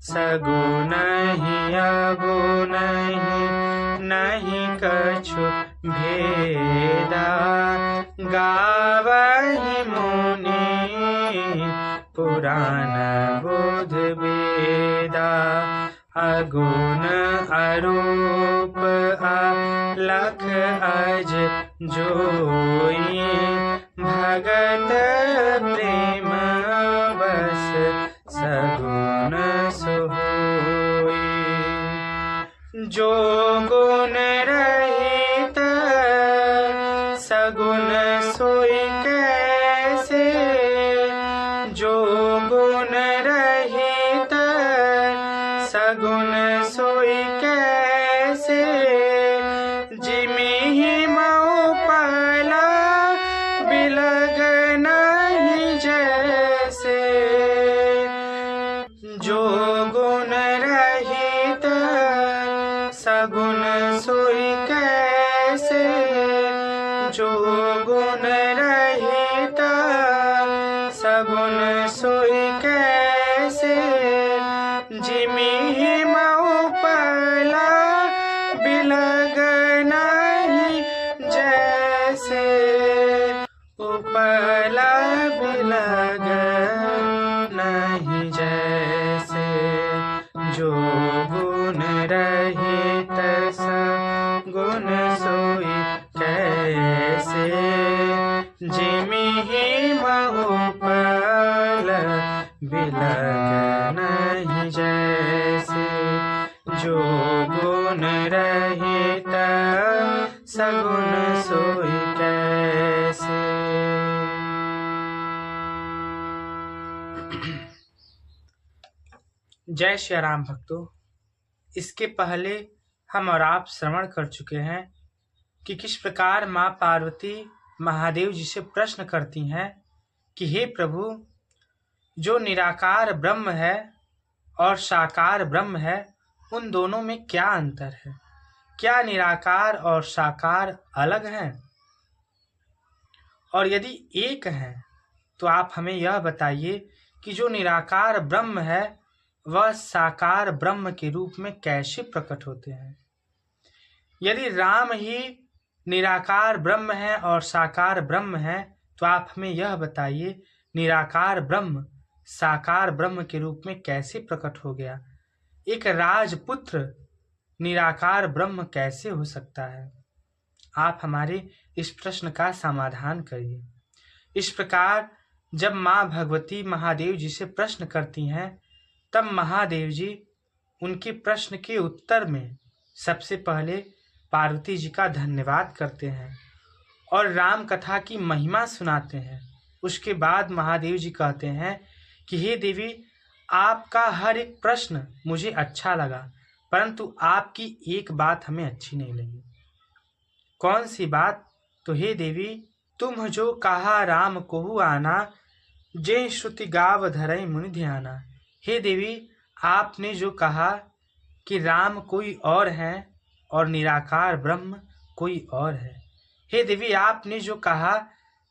सगुण ही अगुण ही नहीं कछु भेदा। गावहि मुनि पुराण बुध वेदा। अगुण अरूप अलख अज जोई। भगत प्रेम बस सगुण सोई। जो गुण रहित सगुण सोई कैसे। जो गुण रहित सगुण सोई कैसे। जिमिहि मऊ पला बिलग नहीं जैसे। जो गुण रहित सगुण सोई कैसे। जो गुण रहित सगुण सोई कैसे। जिमिहि मऊ पला बिलग नहीं जैसे। उपला बिलग नहीं जैसे। जो गुण रहित सगुण सोई कैसे। जिमिहि मऊ पला बिलग नहीं जैसे। जो गुण रहित सगुण सोई कैसे। जय श्री राम भक्तों, इसके पहले हम और आप श्रवण कर चुके हैं कि किस प्रकार माँ पार्वती महादेव जी से प्रश्न करती हैं कि हे प्रभु, जो निराकार ब्रह्म है और साकार ब्रह्म है, उन दोनों में क्या अंतर है? क्या निराकार और साकार अलग हैं? और यदि एक हैं तो आप हमें यह बताइए कि जो निराकार ब्रह्म है वह साकार ब्रह्म के रूप में कैसे प्रकट होते हैं। यदि राम ही निराकार ब्रह्म है और साकार ब्रह्म है तो आप हमें यह बताइए निराकार ब्रह्म साकार ब्रह्म के रूप में कैसे प्रकट हो गया। एक राजपुत्र निराकार ब्रह्म कैसे हो सकता है? आप हमारे इस प्रश्न का समाधान करिए। इस प्रकार जब माँ भगवती महादेव जी से प्रश्न करती हैं तब महादेव जी उनके प्रश्न के उत्तर में सबसे पहले पार्वती जी का धन्यवाद करते हैं और राम कथा की महिमा सुनाते हैं। उसके बाद महादेव जी कहते हैं कि हे देवी, आपका हर एक प्रश्न मुझे अच्छा लगा, परंतु आपकी एक बात हमें अच्छी नहीं लगी। कौन सी बात? तो हे देवी, तुम जो कहा राम कोहु आना, जे श्रुति गाव धरई मुनि ध्याना। हे देवी, आपने जो कहा कि राम कोई और है और निराकार ब्रह्म कोई और है। हे देवी, आपने जो कहा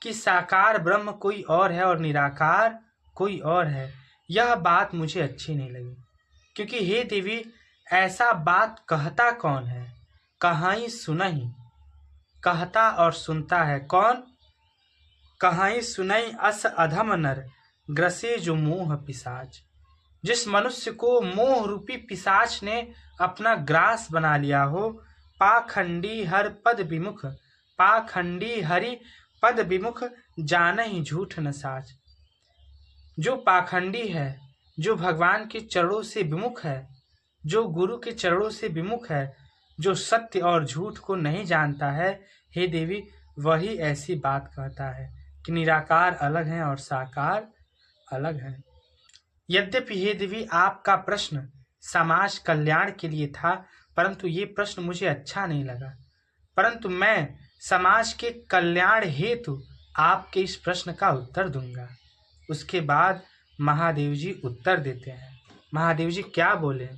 कि साकार ब्रह्म कोई और है और निराकार कोई और है, यह बात मुझे अच्छी नहीं लगी। क्योंकि हे देवी, ऐसा बात कहता कौन है? कहाई सुनहि। कहता और सुनता है कौन? कहाई सुनई अस अधम नर, ग्रसे जो मोह पिशाच। जिस मनुष्य को मोह रूपी पिशाच ने अपना ग्रास बना लिया हो, पाखंडी हर पद विमुख, पाखंडी हरि पद विमुख, जानहि झूठ न साच। जो पाखंडी है, जो भगवान के चरणों से विमुख है, जो गुरु के चरणों से विमुख है, जो सत्य और झूठ को नहीं जानता है, हे देवी, वही ऐसी बात कहता है कि निराकार अलग है और साकार अलग है। यद्यपि हे देवी, आपका प्रश्न समाज कल्याण के लिए था, परंतु ये प्रश्न मुझे अच्छा नहीं लगा। परंतु मैं समाज के कल्याण हेतु आपके इस प्रश्न का उत्तर दूंगा। उसके बाद महादेव जी उत्तर देते हैं। महादेव जी क्या बोले?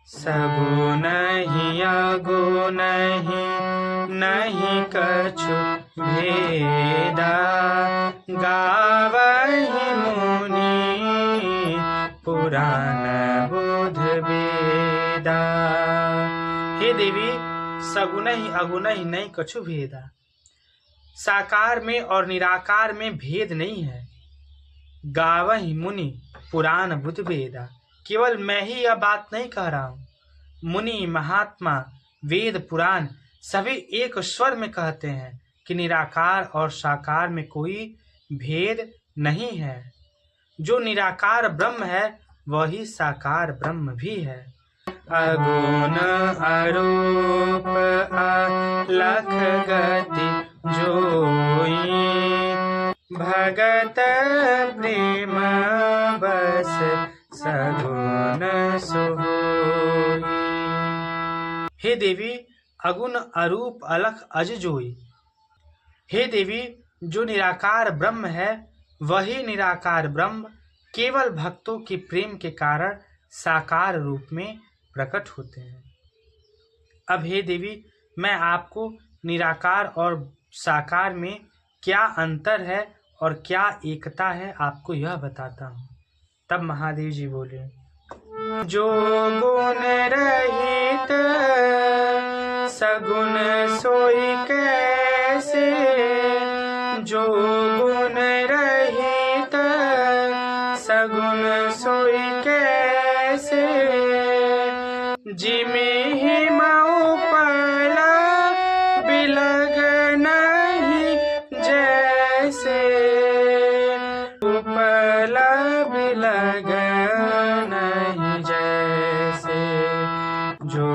सगुण ही अगुण ही नहीं कछु भेदा, गावहि मुनि पुराण बुध हे देवी सगुन ही अगुन ही नहीं कछु भेदा। साकार में और निराकार में भेद नहीं है। गावहि मुनि पुराण बुध वेदा। केवल मैं ही यह बात नहीं कह रहा हूँ, मुनि महात्मा वेद पुराण सभी एक स्वर में कहते हैं कि निराकार और साकार में कोई भेद नहीं है। जो निराकार ब्रह्म है वही साकार ब्रह्म भी है। अगुण अरूप अलख गति जोई, भगत प्रेम बस सगुण सोई। हे देवी अगुण अरूप अलख अज जोई। हे देवी जो निराकार ब्रह्म है वही निराकार ब्रह्म केवल भक्तों के प्रेम के कारण साकार रूप में प्रकट होते हैं। अब हे देवी मैं आपको निराकार और साकार में क्या अंतर है और क्या एकता है आपको यह बताता हूँ। तब महादेव जी बोले, जो गुण रहित सगुण सोई कैसे, जो गुण रहित सगुण सोई कैसे, जिमे ही मऊ पला बिलग नहीं जैसे, उपला बिलग नहीं जैसे, जो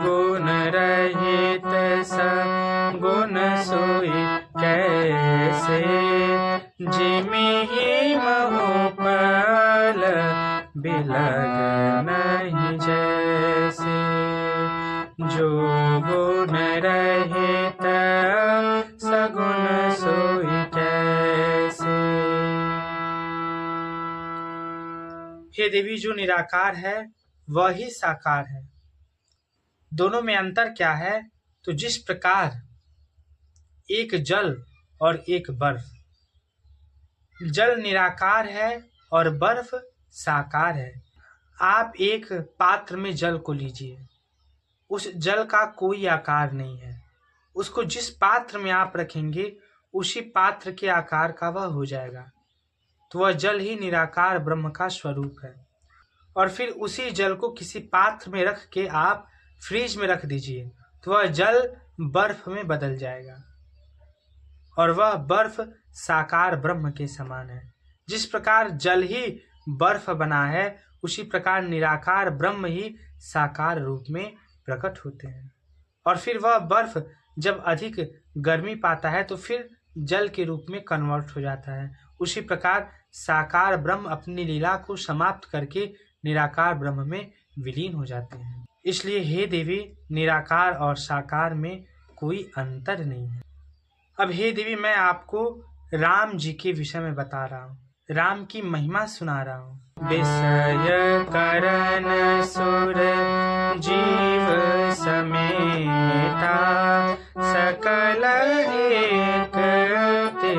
गुण रहित सगुण सोई कैसे, जिमे ही मऊ पल बिलग नहीं जैसे, जो गुण रहित सगुण सोई कैसे। हे देवी जो निराकार है वही साकार है। दोनों में अंतर क्या है? तो जिस प्रकार एक जल और एक बर्फ, जल निराकार है और बर्फ साकार है। आप एक पात्र में जल को लीजिए, उस जल का कोई आकार नहीं है। उसको जिस पात्र में आप रखेंगे उसी पात्र के आकार का वह हो जाएगा। तो वह जल ही निराकार ब्रह्म का स्वरूप है। और फिर उसी जल को किसी पात्र में रख के आप फ्रिज में रख दीजिए तो वह जल बर्फ में बदल जाएगा और वह बर्फ साकार ब्रह्म के समान है। जिस प्रकार जल ही बर्फ बना है उसी प्रकार निराकार ब्रह्म ही साकार रूप में प्रकट होते हैं। और फिर वह बर्फ जब अधिक गर्मी पाता है तो फिर जल के रूप में कन्वर्ट हो जाता है। उसी प्रकार साकार ब्रह्म अपनी लीला को समाप्त करके निराकार ब्रह्म में विलीन हो जाते हैं। इसलिए हे देवी निराकार और साकार में कोई अंतर नहीं है। अब हे देवी मैं आपको राम जी के विषय में बता रहा हूँ, राम की महिमा सुना रहा हूँ। विषय करण सुर जीव समेता, सकल एक ते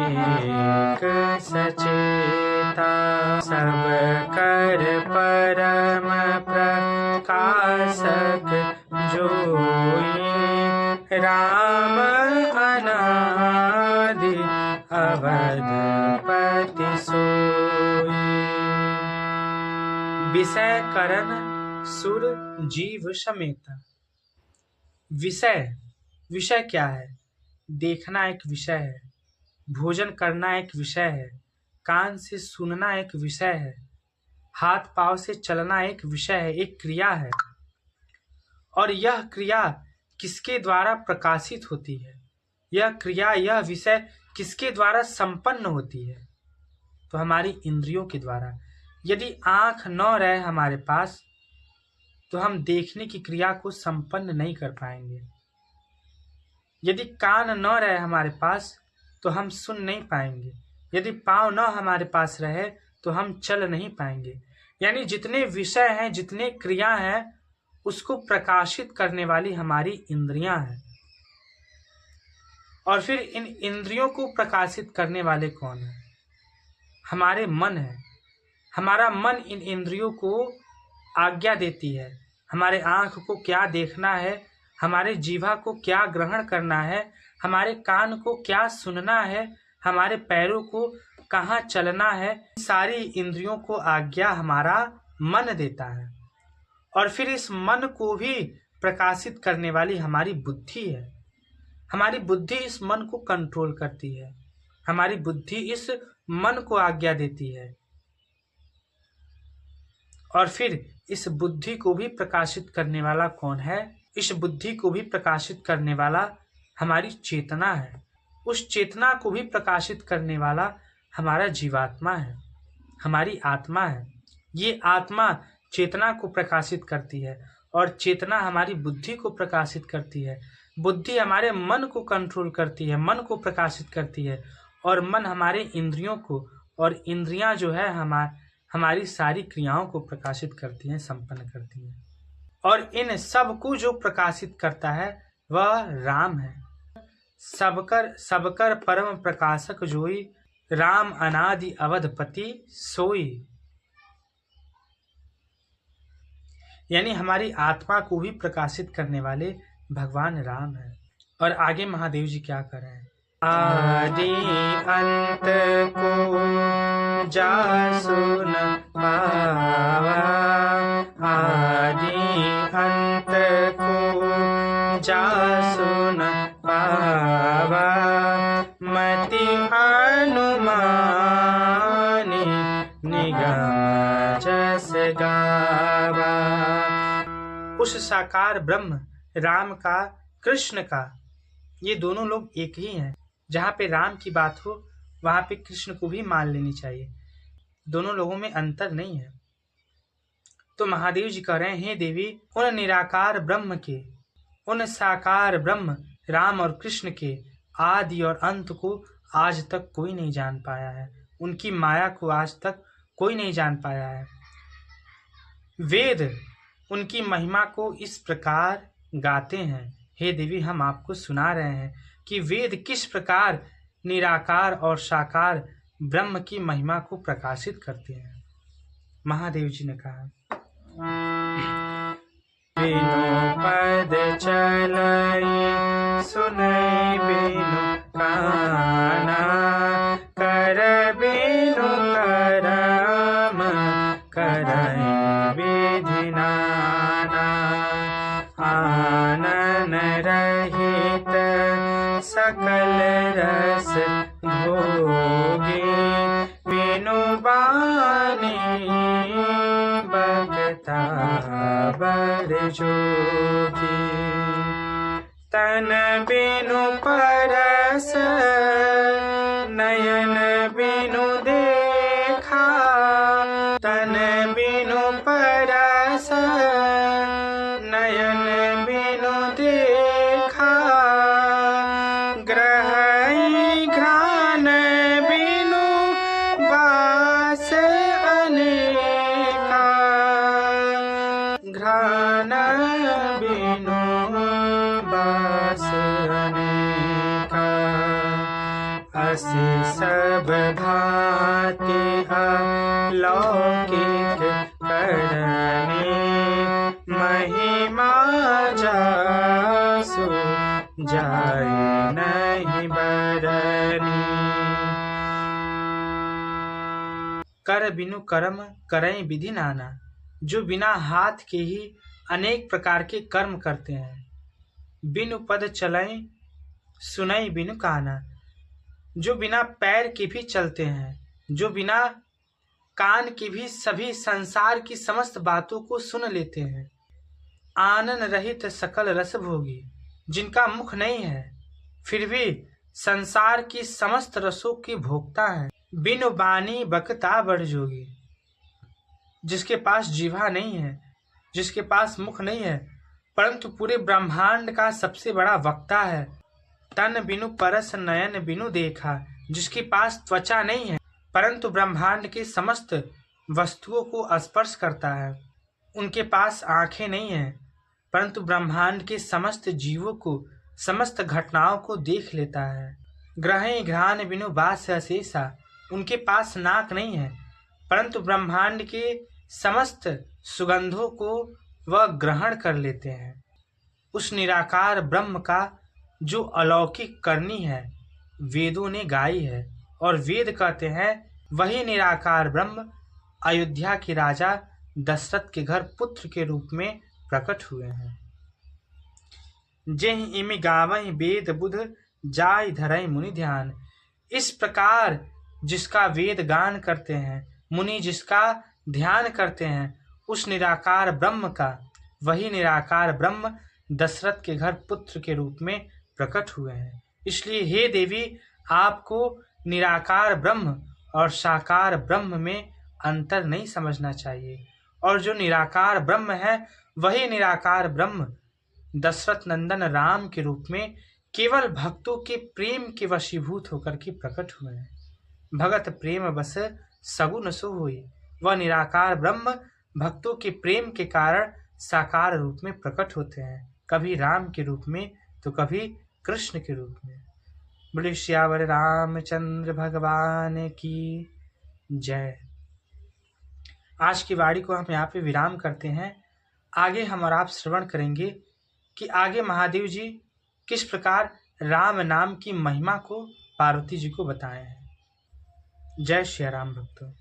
एक सचेता, सब कर परम प्रकाशक जोई, राम अनादि अवधपति सोई। विषय करण सुर जीव समेता। विषय क्या है? देखना एक विषय है, भोजन करना एक विषय है, कान से सुनना एक विषय है, हाथ पांव से चलना एक विषय है, एक क्रिया है। और यह क्रिया किसके द्वारा प्रकाशित होती है? यह क्रिया, यह विषय किसके द्वारा संपन्न होती है? तो हमारी इंद्रियों के द्वारा। यदि आँख न रहे हमारे पास तो हम देखने की क्रिया को संपन्न नहीं कर पाएंगे। यदि कान न रहे हमारे पास तो हम सुन नहीं पाएंगे। यदि पाँव न हमारे पास रहे तो हम चल नहीं पाएंगे। यानी जितने विषय हैं, जितने क्रिया हैं, उसको प्रकाशित करने वाली हमारी इंद्रियां हैं। और फिर इन इंद्रियों को प्रकाशित करने वाले कौन है? हमारे मन है। हमारा मन इन इंद्रियों को आज्ञा देती है हमारे आँख को क्या देखना है, हमारे जीवा को क्या ग्रहण करना है, हमारे कान को क्या सुनना है, हमारे पैरों को कहाँ चलना है, सारी इंद्रियों को आज्ञा हमारा मन देता है। और फिर इस मन को भी प्रकाशित करने वाली हमारी बुद्धि है। हमारी बुद्धि इस मन को कंट्रोल करती है, हमारी बुद्धि इस मन को आज्ञा देती है। और फिर इस बुद्धि को भी प्रकाशित करने वाला कौन है? इस बुद्धि को भी प्रकाशित करने वाला हमारी चेतना है। उस चेतना को भी प्रकाशित करने वाला हमारा जीवात्मा है, हमारी आत्मा है। ये आत्मा चेतना को प्रकाशित करती है और चेतना हमारी बुद्धि को प्रकाशित करती है। बुद्धि हमारे मन को कंट्रोल करती है, मन को प्रकाशित करती है, और मन हमारे इंद्रियों को, और इंद्रियां जो है हमारी सारी क्रियाओं को प्रकाशित करती हैं, संपन्न करती हैं। और इन सब को जो प्रकाशित करता है वह राम है। सबकर परम प्रकाशक जोई, राम अनादि अवधपति सोई। यानी हमारी आत्मा को भी प्रकाशित करने वाले भगवान राम है। और आगे महादेव जी क्या कर रहे हैं? आदि अंत को जासु न पावा, आदि अंत को जासु न पावा, मति अनुमानी निगम जस गावा। उस साकार ब्रह्म राम का, कृष्ण का, ये दोनों लोग एक ही हैं। जहाँ पे राम की बात हो वहाँ पे कृष्ण को भी मान लेनी चाहिए, दोनों लोगों में अंतर नहीं है। तो महादेव जी कह रहे हैं, हे देवी, उन निराकार ब्रह्म के, उन साकार ब्रह्म राम और कृष्ण के आदि और अंत को आज तक कोई नहीं जान पाया है, उनकी माया को आज तक कोई नहीं जान पाया है। वेद उनकी महिमा को इस प्रकार गाते हैं। हे देवी, हम आपको सुना रहे हैं कि वेद किस प्रकार निराकार और साकार ब्रह्म की महिमा को प्रकाशित करते हैं। महादेव जी ने कहा, बिनु पद चलई सुनई बिनु काना, कर बिनु करम करई विधि नाना, आनन रहित सकल रस भोगी, बिनु बानी बगता बर जोगी, तन बिनु परस नयन बिनु देखा, तन बिनु परस नयन बिनु देखा, ग्रहई घ्राण बिनु बास अनेका, घ्राण बिनु बास अनेका, असि सब भांति अलौकिक करने, महिमा जासु जाय नहीं बरनी, कर बिनु कर्म करई विधि नाना, जो बिना हाथ के ही अनेक प्रकार के कर्म करते हैं। बिनु पद चलई सुनई बिनु काना, जो बिना पैर के भी चलते हैं, जो बिना कान के भी सभी संसार की समस्त बातों को सुन लेते हैं। आनन रहित सकल रस भोगी, जिनका मुख नहीं है फिर भी संसार की समस्त रसों की भोक्ता है। बिनु बानी बकता बड़ जोगी, जिसके पास जीवा नहीं है, जिसके पास मुख नहीं है, परंतु पूरे ब्रह्मांड का सबसे बड़ा वक्ता है। तन बिनु परस नयन बिनु देखा, जिसके पास त्वचा नहीं है परंतु ब्रह्मांड के समस्त वस्तुओं को स्पर्श करता है। उनके पास आंखें नहीं हैं परंतु ब्रह्मांड के समस्त जीवों को, समस्त घटनाओं को देख लेता है। ग्रहई घ्राण बिनु बास अशेषा, उनके पास नाक नहीं है परंतु ब्रह्मांड के समस्त सुगंधों को वह ग्रहण कर लेते हैं। उस निराकार ब्रह्म का जो अलौकिक करनी है वेदों ने गाई है, और वेद कहते हैं वही निराकार ब्रह्म अयोध्या के राजा दशरथ के घर पुत्र के रूप में प्रकट हुए हैं। जेहि इमि गावहि वेद बुध जाय धरय मुनि ध्यान। इस प्रकार जिसका वेद गान करते हैं, मुनि जिसका ध्यान करते हैं, उस निराकार ब्रह्म का वही निराकार ब्रह्म दशरथ के घर पुत्र के रूप में प्रकट हुए हैं। इसलिए हे देवी, आपको निराकार ब्रह्म और साकार ब्रह्म में अंतर नहीं समझना चाहिए, और जो निराकार ब्रह्म है वही निराकार ब्रह्म दशरथ नंदन राम के रूप में केवल भक्तों के प्रेम के वशीभूत होकर के प्रकट हुए हैं। भगत प्रेम बस सगुन सो हुई। वह निराकार ब्रह्म भक्तों के प्रेम के कारण साकार रूप में प्रकट होते हैं, कभी राम के रूप में तो कभी कृष्ण के रूप में। बोले श्यावर रामचंद्र भगवान की जय। आज की वाणी को हम यहाँ पे विराम करते हैं। आगे हम और आप श्रवण करेंगे कि आगे महादेव जी किस प्रकार राम नाम की महिमा को पार्वती जी को बताए हैं। जय श्री राम भक्तों।